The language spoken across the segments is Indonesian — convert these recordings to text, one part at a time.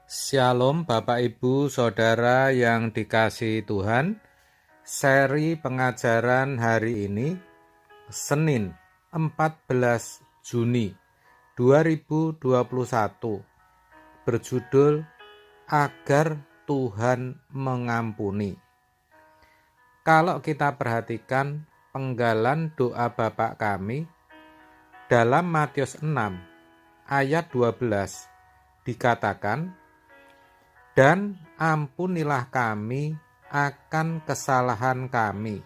Shalom Bapak Ibu Saudara yang dikasihi Tuhan. Seri pengajaran hari ini Senin 14 Juni 2021 berjudul Agar Tuhan Mengampuni. Kalau kita perhatikan penggalan doa Bapa kami dalam Matius 6 ayat 12 dikatakan, "Dan ampunilah kami akan kesalahan kami,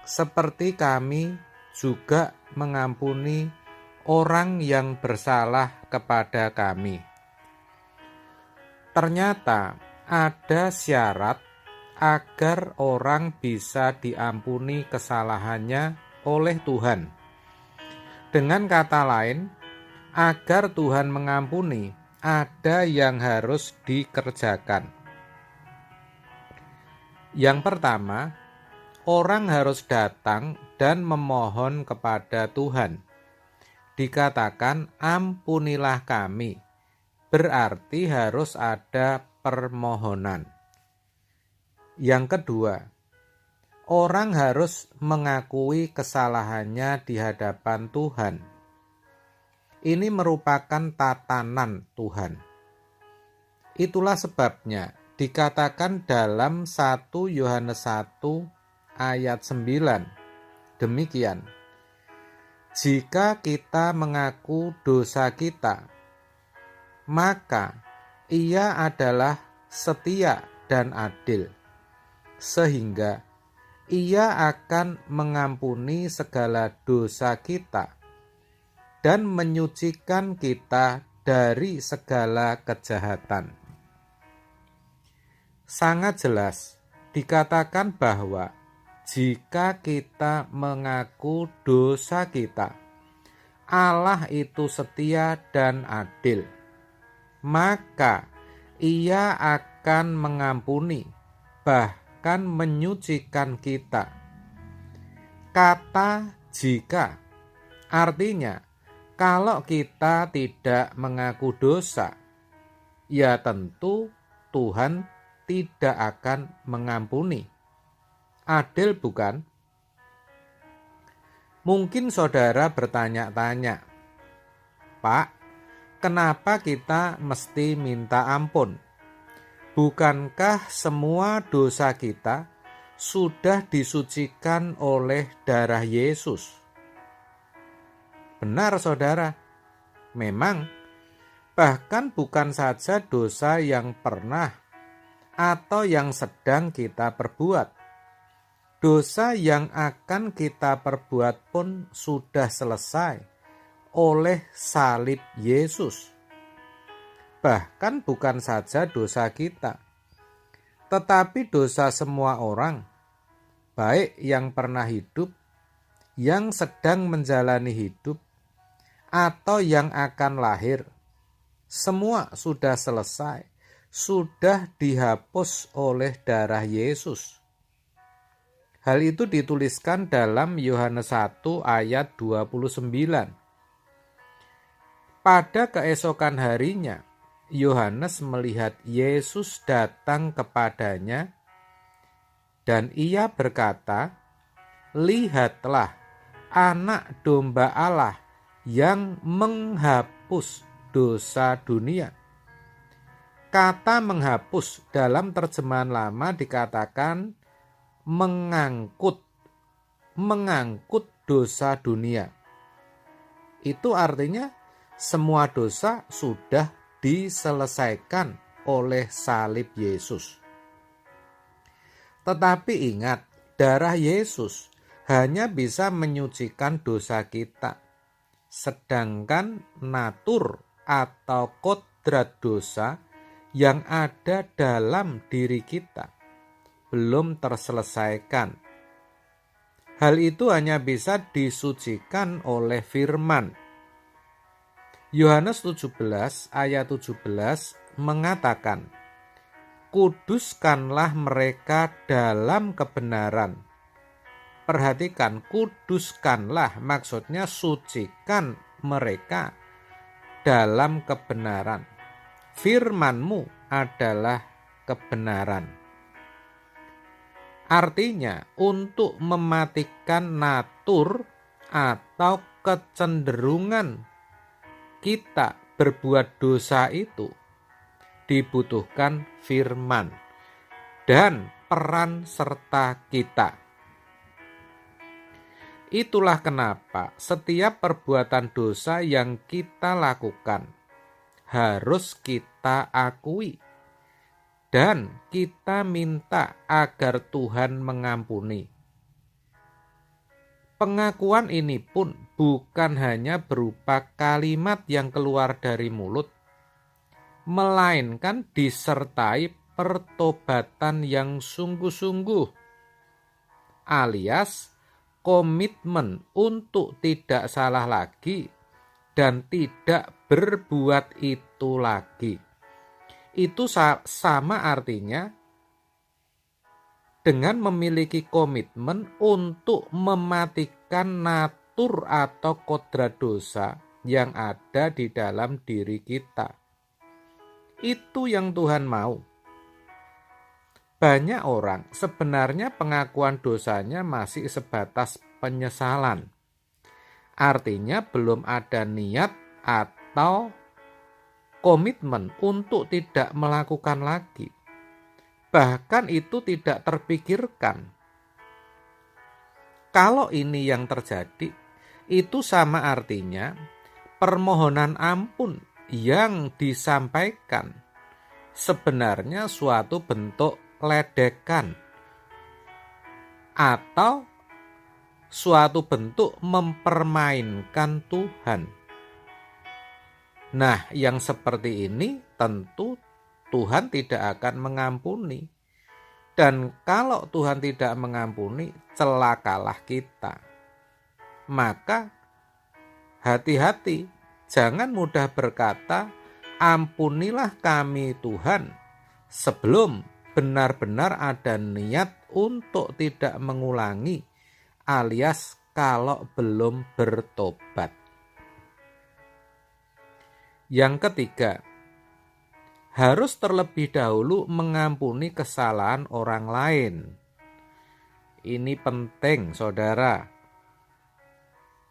seperti kami juga mengampuni orang yang bersalah kepada kami." Ternyata ada syarat agar orang bisa diampuni kesalahannya oleh Tuhan. Dengan kata lain, agar Tuhan mengampuni, ada yang harus dikerjakan. Yang pertama, orang harus datang dan memohon kepada Tuhan. Dikatakan, "Ampunilah kami," berarti harus ada permohonan. Yang kedua, orang harus mengakui kesalahannya di hadapan Tuhan. Ini merupakan tatanan Tuhan. Itulah sebabnya dikatakan dalam 1 Yohanes 1 ayat 9, demikian, "Jika kita mengaku dosa kita, maka Ia adalah setia dan adil, sehingga Ia akan mengampuni segala dosa kita dan menyucikan kita dari segala kejahatan." Sangat jelas dikatakan bahwa jika kita mengaku dosa kita, Allah itu setia dan adil, maka Ia akan mengampuni, bahkan menyucikan kita. Kata "jika" artinya kalau kita tidak mengaku dosa, ya tentu Tuhan tidak akan mengampuni. Adil bukan? Mungkin saudara bertanya-tanya, "Pak, kenapa kita mesti minta ampun? Bukankah semua dosa kita sudah disucikan oleh darah Yesus?" Benar saudara, memang bahkan bukan saja dosa yang pernah atau yang sedang kita perbuat. Dosa yang akan kita perbuat pun sudah selesai oleh salib Yesus. Bahkan bukan saja dosa kita, tetapi dosa semua orang, baik yang pernah hidup, yang sedang menjalani hidup, atau yang akan lahir, semua sudah selesai, sudah dihapus oleh darah Yesus. Hal itu dituliskan dalam Yohanes 1 ayat 29. Pada keesokan harinya, Yohanes melihat Yesus datang kepadanya, dan ia berkata, "Lihatlah, Anak Domba Allah yang menghapus dosa dunia." Kata "menghapus" dalam terjemahan lama dikatakan mengangkut dosa dunia. Itu artinya semua dosa sudah diselesaikan oleh salib Yesus. Tetapi ingat, darah Yesus hanya bisa menyucikan dosa kita, sedangkan natur atau kodrat dosa yang ada dalam diri kita belum terselesaikan. Hal itu hanya bisa disucikan oleh firman. Yohanes 17 ayat 17 mengatakan, "Kuduskanlah mereka dalam kebenaran." Perhatikan, kuduskanlah maksudnya sucikan mereka dalam kebenaran. Firman-Mu adalah kebenaran. Artinya, untuk mematikan natur atau kecenderungan kita berbuat dosa itu dibutuhkan firman dan peran serta kita. Itulah kenapa setiap perbuatan dosa yang kita lakukan harus kita akui dan kita minta agar Tuhan mengampuni. Pengakuan ini pun bukan hanya berupa kalimat yang keluar dari mulut, melainkan disertai pertobatan yang sungguh-sungguh, alias komitmen untuk tidak salah lagi dan tidak berbuat itu lagi. Itu sama artinya dengan memiliki komitmen untuk mematikan natur atau kodrat dosa yang ada di dalam diri kita. Itu yang Tuhan mau. Banyak orang sebenarnya pengakuan dosanya masih sebatas penyesalan. Artinya belum ada niat atau komitmen untuk tidak melakukan lagi. Bahkan itu tidak terpikirkan. Kalau ini yang terjadi, itu sama artinya permohonan ampun yang disampaikan sebenarnya suatu bentuk ledekan atau suatu bentuk mempermainkan Tuhan. Nah, yang seperti ini tentu Tuhan tidak akan mengampuni. Dan kalau Tuhan tidak mengampuni, celakalah kita. Maka hati-hati, jangan mudah berkata, ampunilah kami Tuhan, sebelum benar-benar ada niat untuk tidak mengulangi, alias kalau belum bertobat. Yang ketiga, harus terlebih dahulu mengampuni kesalahan orang lain. Ini penting, saudara.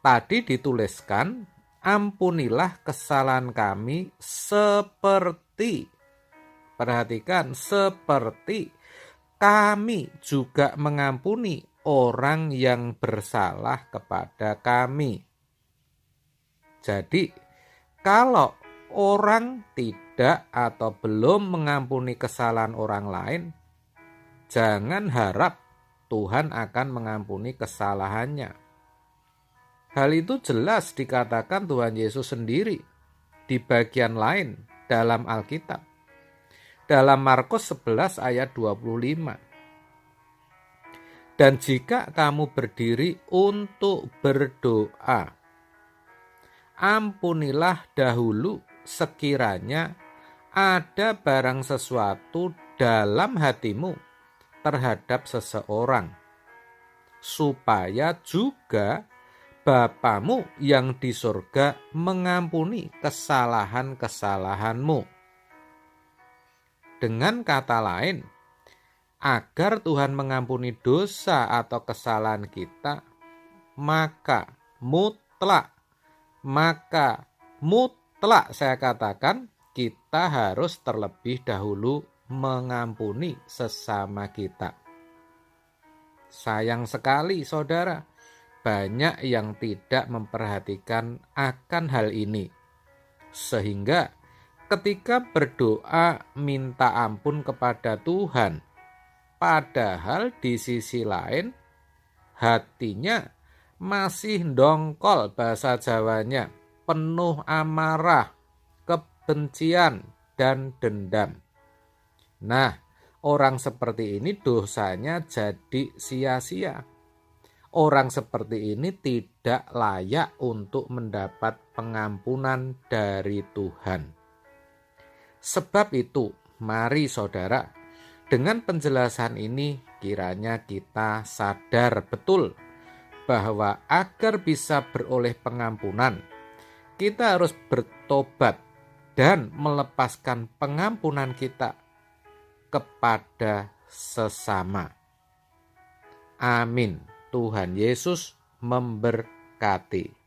Tadi dituliskan, ampunilah kesalahan kami seperti, perhatikan, seperti kami juga mengampuni orang yang bersalah kepada kami. Jadi, kalau orang tidak atau belum mengampuni kesalahan orang lain, jangan harap Tuhan akan mengampuni kesalahannya. Hal itu jelas dikatakan Tuhan Yesus sendiri di bagian lain dalam Alkitab. Dalam Markus 11 ayat 25. Dan jika kamu berdiri untuk berdoa, ampunilah dahulu sekiranya ada barang sesuatu dalam hatimu terhadap seseorang, supaya juga Bapamu yang di surga mengampuni kesalahan-kesalahanmu. Dengan kata lain, agar Tuhan mengampuni dosa atau kesalahan kita, maka mutlak saya katakan kita harus terlebih dahulu mengampuni sesama kita. Sayang sekali saudara, banyak yang tidak memperhatikan akan hal ini. Sehingga ketika berdoa minta ampun kepada Tuhan, padahal di sisi lain hatinya masih dongkol, bahasa Jawanya, penuh amarah, kebencian, dan dendam. Nah, orang seperti ini dosanya jadi sia-sia. Orang seperti ini tidak layak untuk mendapat pengampunan dari Tuhan. Sebab itu, mari saudara, dengan penjelasan ini kiranya kita sadar betul bahwa agar bisa beroleh pengampunan, kita harus bertobat dan melepaskan pengampunan kita kepada sesama. Amin. Tuhan Yesus memberkati.